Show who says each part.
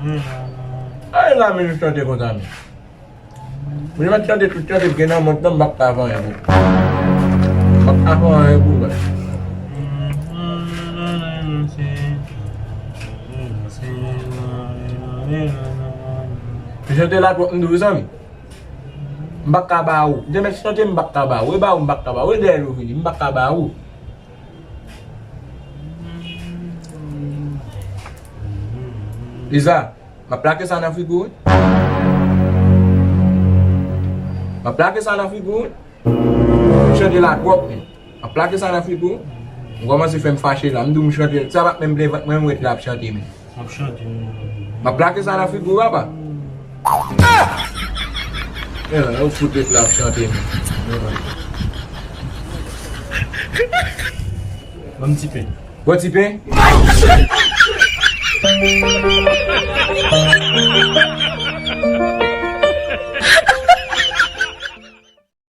Speaker 1: Ay la mi chante kon sa mi. Mwen mat chante tout chante genan mont nan bak avan e pou. Bak avan e pou ba. Mi chante la kwa mdou sa mi. Mbak ka ba ou. Deme chante mbak ka ba ou. E ba ou mbak ka ba ou. E de ou vini mbak ka ba ou. Liza, ma plake sa na figoun? Ma plake sa na figoun? Chante la kwop mi. Ma plake sa na figoun? Mwen se fèm fache la. Mdou chante. Sa bak men ble mwen wet la ap chante mi. Ma plake sa na figoun wapa? Ou foute wet la ap chante mi.
Speaker 2: Bon tipe.
Speaker 1: Bon tipe?